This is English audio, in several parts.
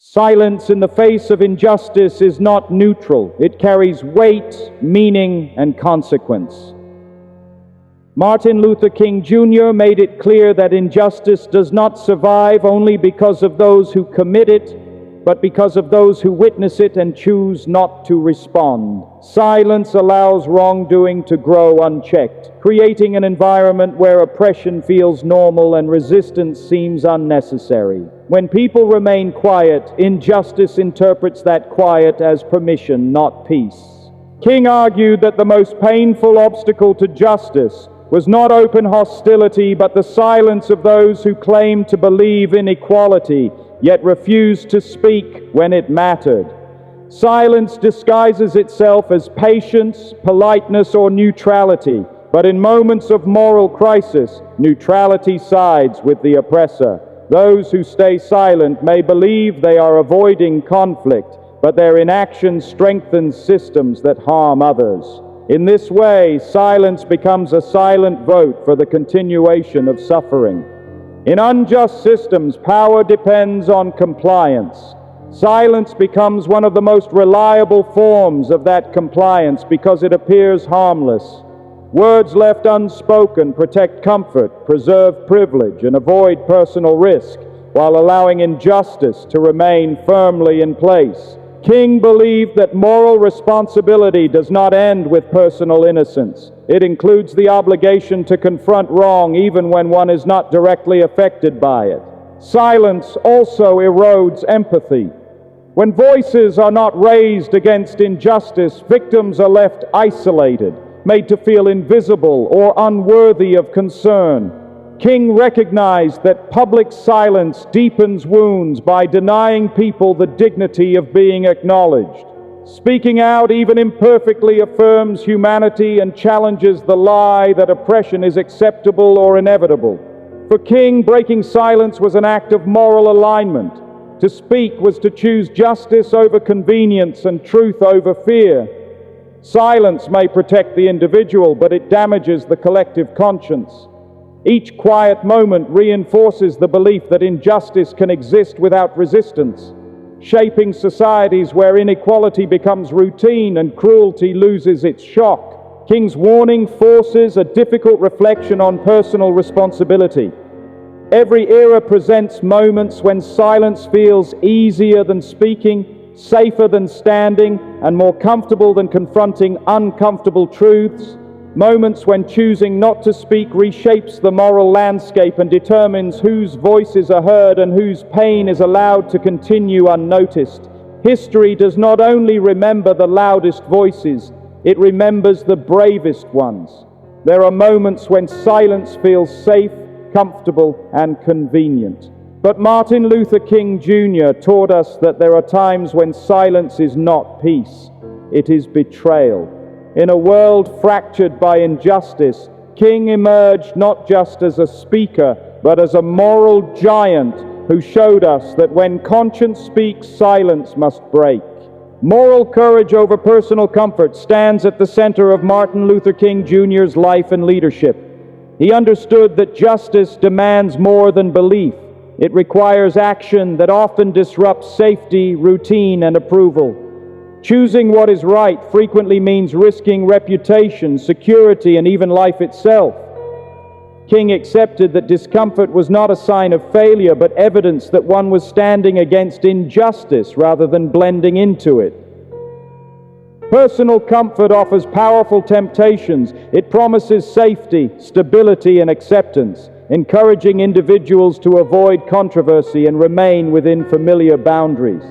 Silence in the face of injustice is not neutral. It carries weight, meaning, and consequence. Martin Luther King Jr. made it clear that injustice does not survive only because of those who commit it, but because of those who witness it and choose not to respond. Silence allows wrongdoing to grow unchecked, creating an environment where oppression feels normal and resistance seems unnecessary. When people remain quiet, injustice interprets that quiet as permission, not peace. King argued that the most painful obstacle to justice was not open hostility, but the silence of those who claimed to believe in equality, yet refused to speak when it mattered. Silence disguises itself as patience, politeness, or neutrality, but in moments of moral crisis, neutrality sides with the oppressor. Those who stay silent may believe they are avoiding conflict, but their inaction strengthens systems that harm others. In this way, silence becomes a silent vote for the continuation of suffering. In unjust systems, power depends on compliance. Silence becomes one of the most reliable forms of that compliance because it appears harmless. Words left unspoken protect comfort, preserve privilege, and avoid personal risk, while allowing injustice to remain firmly in place. King believed that moral responsibility does not end with personal innocence. It includes the obligation to confront wrong even when one is not directly affected by it. Silence also erodes empathy. When voices are not raised against injustice, victims are left isolated, made to feel invisible or unworthy of concern. King recognized that public silence deepens wounds by denying people the dignity of being acknowledged. Speaking out, even imperfectly, affirms humanity and challenges the lie that oppression is acceptable or inevitable. For King, breaking silence was an act of moral alignment. To speak was to choose justice over convenience and truth over fear. Silence may protect the individual, but it damages the collective conscience. Each quiet moment reinforces the belief that injustice can exist without resistance, shaping societies where inequality becomes routine and cruelty loses its shock. King's warning forces a difficult reflection on personal responsibility. Every era presents moments when silence feels easier than speaking, safer than standing, and more comfortable than confronting uncomfortable truths. Moments when choosing not to speak reshapes the moral landscape and determines whose voices are heard and whose pain is allowed to continue unnoticed. History does not only remember the loudest voices, it remembers the bravest ones. There are moments when silence feels safe, comfortable, and convenient. But Martin Luther King Jr. taught us that there are times when silence is not peace, it is betrayal. In a world fractured by injustice, King emerged not just as a speaker, but as a moral giant who showed us that when conscience speaks, silence must break. Moral courage over personal comfort stands at the center of Martin Luther King Jr.'s life and leadership. He understood that justice demands more than belief. It requires action that often disrupts safety, routine, and approval. Choosing what is right frequently means risking reputation, security, and even life itself. King accepted that discomfort was not a sign of failure, but evidence that one was standing against injustice rather than blending into it. Personal comfort offers powerful temptations. It promises safety, stability, and acceptance, encouraging individuals to avoid controversy and remain within familiar boundaries.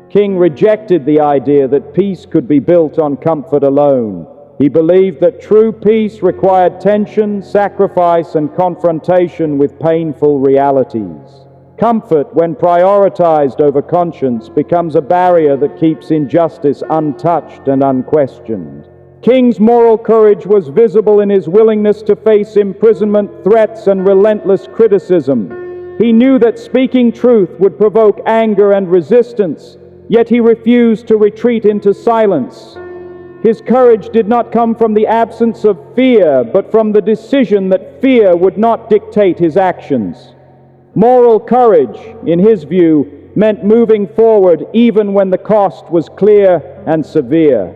King rejected the idea that peace could be built on comfort alone. He believed that true peace required tension, sacrifice, and confrontation with painful realities. Comfort, when prioritized over conscience, becomes a barrier that keeps injustice untouched and unquestioned. King's moral courage was visible in his willingness to face imprisonment, threats, and relentless criticism. He knew that speaking truth would provoke anger and resistance, yet he refused to retreat into silence. His courage did not come from the absence of fear, but from the decision that fear would not dictate his actions. Moral courage, in his view, meant moving forward even when the cost was clear and severe.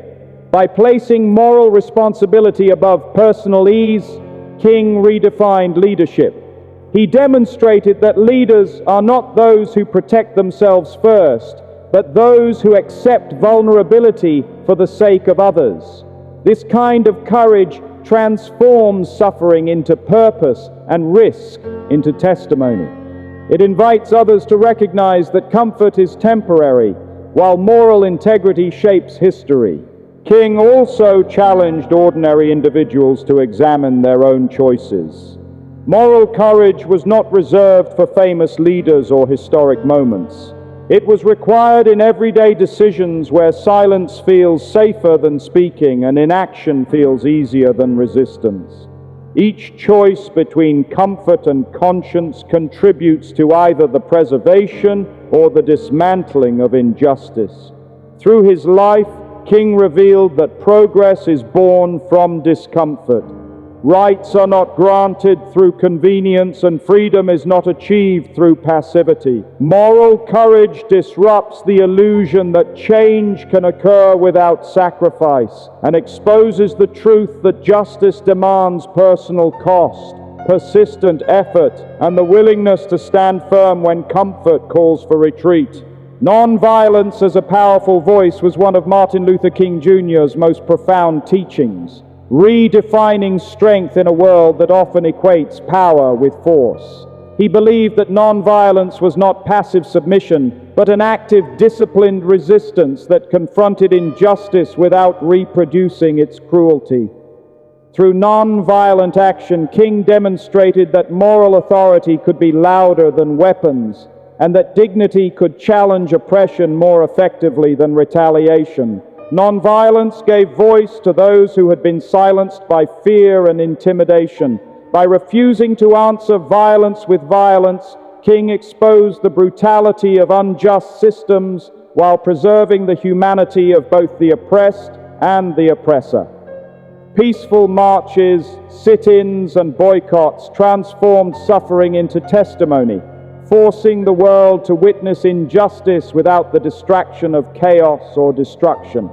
By placing moral responsibility above personal ease, King redefined leadership. He demonstrated that leaders are not those who protect themselves first, but those who accept vulnerability for the sake of others. This kind of courage transforms suffering into purpose and risk into testimony. It invites others to recognize that comfort is temporary, while moral integrity shapes history. King also challenged ordinary individuals to examine their own choices. Moral courage was not reserved for famous leaders or historic moments. It was required in everyday decisions where silence feels safer than speaking and inaction feels easier than resistance. Each choice between comfort and conscience contributes to either the preservation or the dismantling of injustice. Through his life, King revealed that progress is born from discomfort. Rights are not granted through convenience, and freedom is not achieved through passivity. Moral courage disrupts the illusion that change can occur without sacrifice and exposes the truth that justice demands personal cost, persistent effort, and the willingness to stand firm when comfort calls for retreat. Nonviolence as a powerful voice was one of Martin Luther King Jr.'s most profound teachings, redefining strength in a world that often equates power with force. He believed that nonviolence was not passive submission, but an active, disciplined resistance that confronted injustice without reproducing its cruelty. Through nonviolent action, King demonstrated that moral authority could be louder than weapons, and that dignity could challenge oppression more effectively than retaliation. Nonviolence gave voice to those who had been silenced by fear and intimidation. By refusing to answer violence with violence, King exposed the brutality of unjust systems while preserving the humanity of both the oppressed and the oppressor. Peaceful marches, sit-ins, and boycotts transformed suffering into testimony, forcing the world to witness injustice without the distraction of chaos or destruction.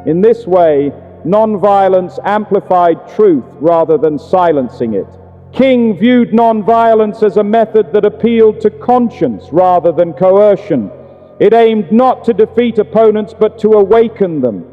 In this way, nonviolence amplified truth rather than silencing it. King viewed nonviolence as a method that appealed to conscience rather than coercion. It aimed not to defeat opponents but to awaken them.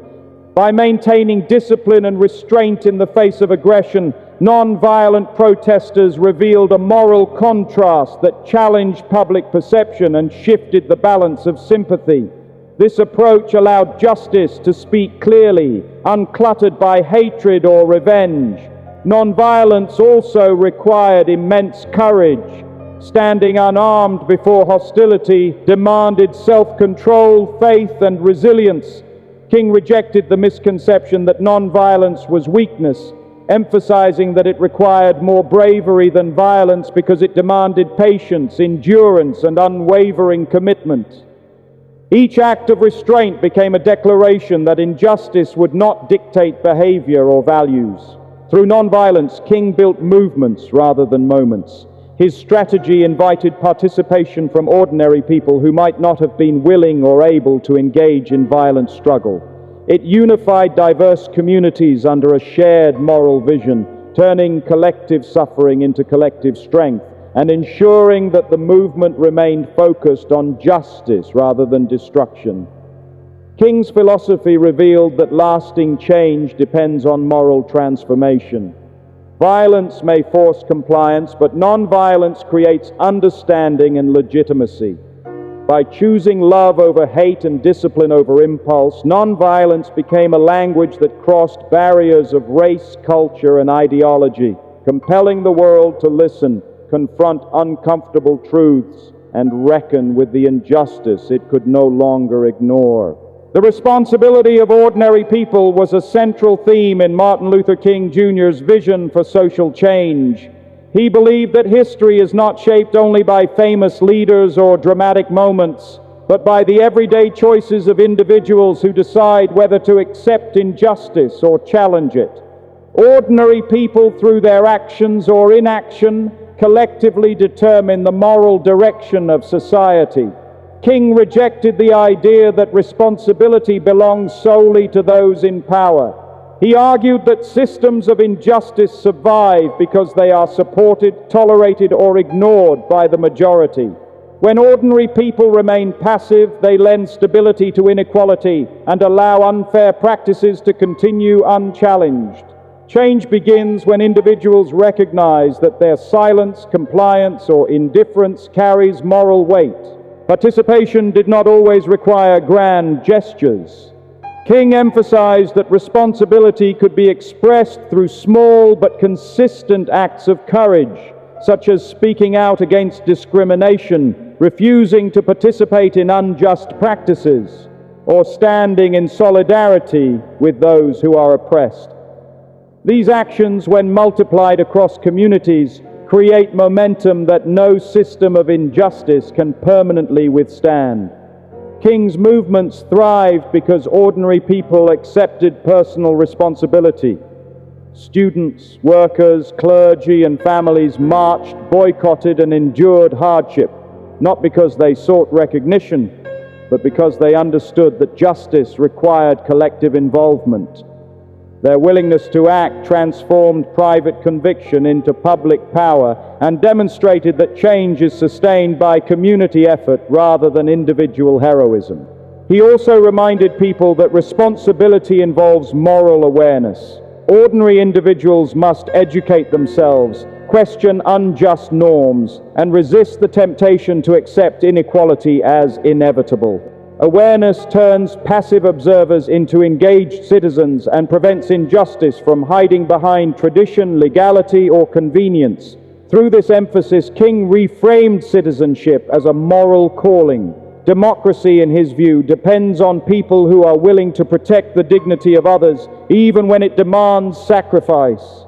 By maintaining discipline and restraint in the face of aggression, nonviolent protesters revealed a moral contrast that challenged public perception and shifted the balance of sympathy. This approach allowed justice to speak clearly, uncluttered by hatred or revenge. Nonviolence also required immense courage. Standing unarmed before hostility demanded self-control, faith, and resilience. King rejected the misconception that nonviolence was weakness, emphasizing that it required more bravery than violence because it demanded patience, endurance, and unwavering commitment. Each act of restraint became a declaration that injustice would not dictate behavior or values. Through nonviolence, King built movements rather than moments. His strategy invited participation from ordinary people who might not have been willing or able to engage in violent struggle. It unified diverse communities under a shared moral vision, turning collective suffering into collective strength, and ensuring that the movement remained focused on justice rather than destruction. King's philosophy revealed that lasting change depends on moral transformation. Violence may force compliance, but nonviolence creates understanding and legitimacy. By choosing love over hate and discipline over impulse, nonviolence became a language that crossed barriers of race, culture, and ideology, compelling the world to listen, confront uncomfortable truths, and reckon with the injustice it could no longer ignore. The responsibility of ordinary people was a central theme in Martin Luther King Jr.'s vision for social change. He believed that history is not shaped only by famous leaders or dramatic moments, but by the everyday choices of individuals who decide whether to accept injustice or challenge it. Ordinary people, through their actions or inaction, collectively determine the moral direction of society. King rejected the idea that responsibility belongs solely to those in power. He argued that systems of injustice survive because they are supported, tolerated, or ignored by the majority. When ordinary people remain passive, they lend stability to inequality and allow unfair practices to continue unchallenged. Change begins when individuals recognize that their silence, compliance, or indifference carries moral weight. Participation did not always require grand gestures. King emphasized that responsibility could be expressed through small but consistent acts of courage, such as speaking out against discrimination, refusing to participate in unjust practices, or standing in solidarity with those who are oppressed. These actions, when multiplied across communities, create momentum that no system of injustice can permanently withstand. King's movements thrived because ordinary people accepted personal responsibility. Students, workers, clergy, and families marched, boycotted, and endured hardship, not because they sought recognition, but because they understood that justice required collective involvement. Their willingness to act transformed private conviction into public power and demonstrated that change is sustained by community effort rather than individual heroism. He also reminded people that responsibility involves moral awareness. Ordinary individuals must educate themselves, question unjust norms, and resist the temptation to accept inequality as inevitable. Awareness turns passive observers into engaged citizens and prevents injustice from hiding behind tradition, legality, or convenience. Through this emphasis, King reframed citizenship as a moral calling. Democracy, in his view, depends on people who are willing to protect the dignity of others, even when it demands sacrifice.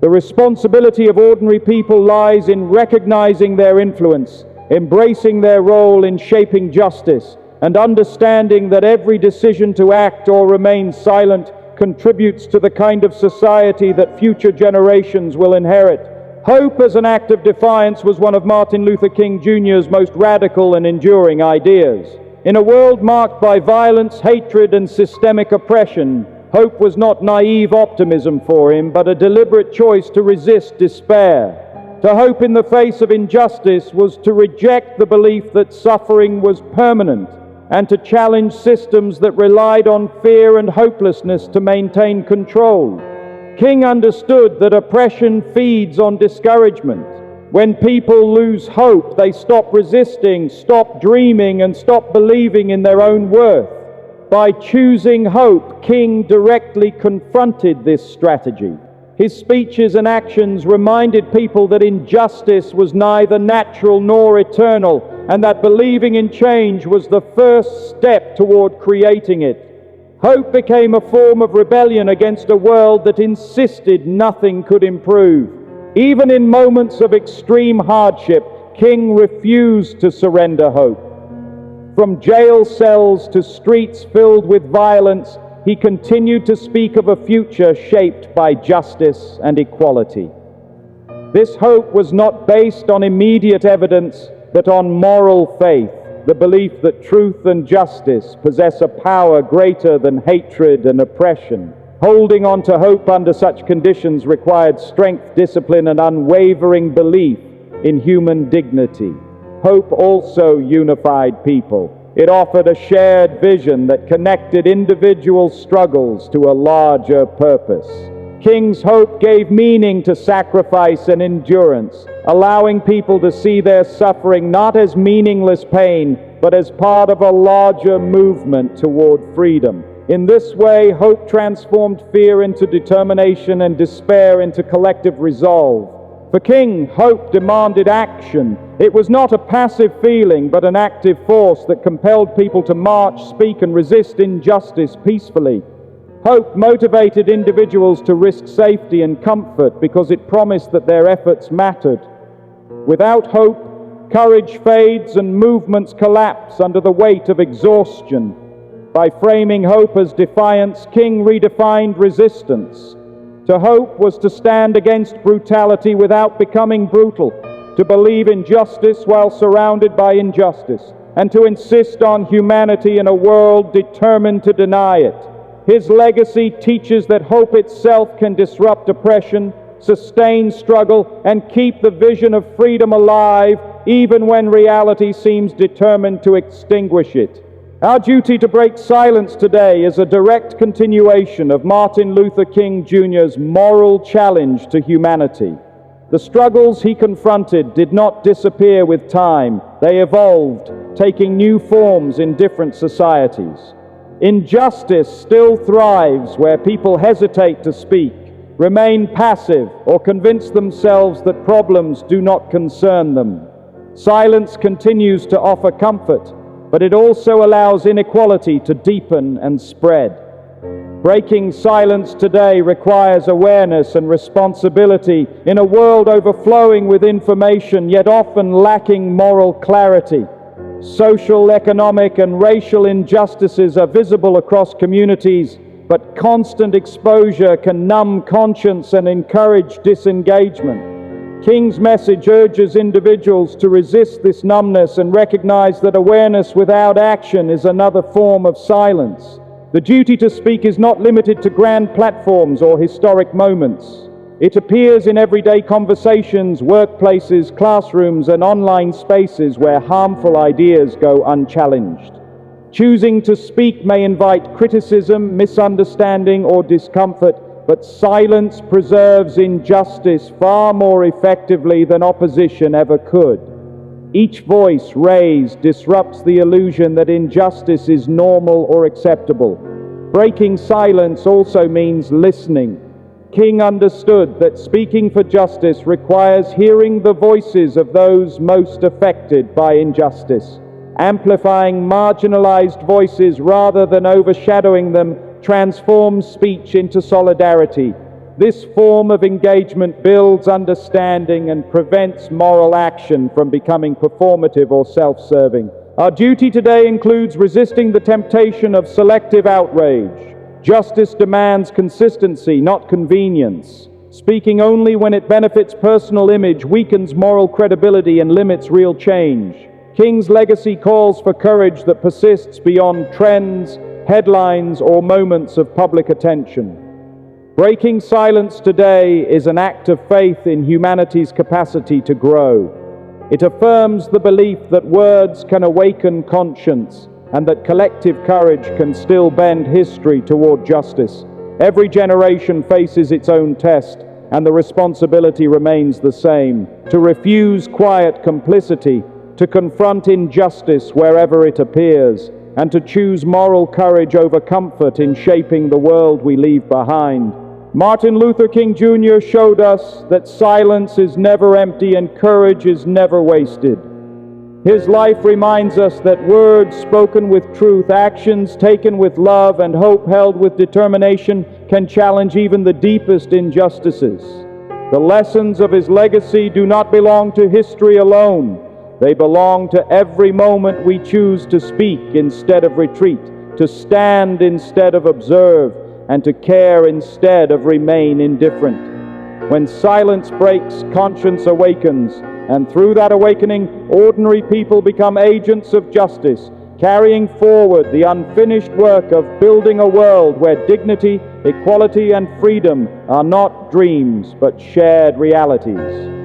The responsibility of ordinary people lies in recognizing their influence, embracing their role in shaping justice, and understanding that every decision to act or remain silent contributes to the kind of society that future generations will inherit. Hope as an act of defiance was one of Martin Luther King Jr.'s most radical and enduring ideas. In a world marked by violence, hatred, and systemic oppression, hope was not naive optimism for him, but a deliberate choice to resist despair. To hope in the face of injustice was to reject the belief that suffering was permanent, and to challenge systems that relied on fear and hopelessness to maintain control. King understood that oppression feeds on discouragement. When people lose hope, they stop resisting, stop dreaming, and stop believing in their own worth. By choosing hope, King directly confronted this strategy. His speeches and actions reminded people that injustice was neither natural nor eternal, and that believing in change was the first step toward creating it. Hope became a form of rebellion against a world that insisted nothing could improve. Even in moments of extreme hardship, King refused to surrender hope. From jail cells to streets filled with violence, he continued to speak of a future shaped by justice and equality. This hope was not based on immediate evidence, but on moral faith, the belief that truth and justice possess a power greater than hatred and oppression. Holding on to hope under such conditions required strength, discipline, and unwavering belief in human dignity. Hope also unified people. It offered a shared vision that connected individual struggles to a larger purpose. King's hope gave meaning to sacrifice and endurance, allowing people to see their suffering not as meaningless pain, but as part of a larger movement toward freedom. In this way, hope transformed fear into determination and despair into collective resolve. For King, hope demanded action. It was not a passive feeling, but an active force that compelled people to march, speak, and resist injustice peacefully. Hope motivated individuals to risk safety and comfort because it promised that their efforts mattered. Without hope, courage fades and movements collapse under the weight of exhaustion. By framing hope as defiance, King redefined resistance. To hope was to stand against brutality without becoming brutal, to believe in justice while surrounded by injustice, and to insist on humanity in a world determined to deny it. His legacy teaches that hope itself can disrupt oppression, sustain struggle, and keep the vision of freedom alive, even when reality seems determined to extinguish it. Our duty to break silence today is a direct continuation of Martin Luther King Jr.'s moral challenge to humanity. The struggles he confronted did not disappear with time. They evolved, taking new forms in different societies. Injustice still thrives where people hesitate to speak, remain passive, or convince themselves that problems do not concern them. Silence continues to offer comfort, but it also allows inequality to deepen and spread. Breaking silence today requires awareness and responsibility in a world overflowing with information, yet often lacking moral clarity. Social, economic, and racial injustices are visible across communities, but constant exposure can numb conscience and encourage disengagement. King's message urges individuals to resist this numbness and recognize that awareness without action is another form of silence. The duty to speak is not limited to grand platforms or historic moments. It appears in everyday conversations, workplaces, classrooms, and online spaces where harmful ideas go unchallenged. Choosing to speak may invite criticism, misunderstanding, or discomfort, but silence preserves injustice far more effectively than opposition ever could. Each voice raised disrupts the illusion that injustice is normal or acceptable. Breaking silence also means listening. King understood that speaking for justice requires hearing the voices of those most affected by injustice. Amplifying marginalized voices rather than overshadowing them transforms speech into solidarity. This form of engagement builds understanding and prevents moral action from becoming performative or self-serving. Our duty today includes resisting the temptation of selective outrage. Justice demands consistency, not convenience. Speaking only when it benefits personal image weakens moral credibility and limits real change. King's legacy calls for courage that persists beyond trends, headlines, or moments of public attention. Breaking silence today is an act of faith in humanity's capacity to grow. It affirms the belief that words can awaken conscience and that collective courage can still bend history toward justice. Every generation faces its own test, and the responsibility remains the same: to refuse quiet complicity, to confront injustice wherever it appears, and to choose moral courage over comfort in shaping the world we leave behind. Martin Luther King Jr. showed us that silence is never empty and courage is never wasted. His life reminds us that words spoken with truth, actions taken with love, and hope held with determination can challenge even the deepest injustices. The lessons of his legacy do not belong to history alone. They belong to every moment we choose to speak instead of retreat, to stand instead of observe, and to care instead of remain indifferent. When silence breaks, conscience awakens, and through that awakening, ordinary people become agents of justice, carrying forward the unfinished work of building a world where dignity, equality, and freedom are not dreams but shared realities.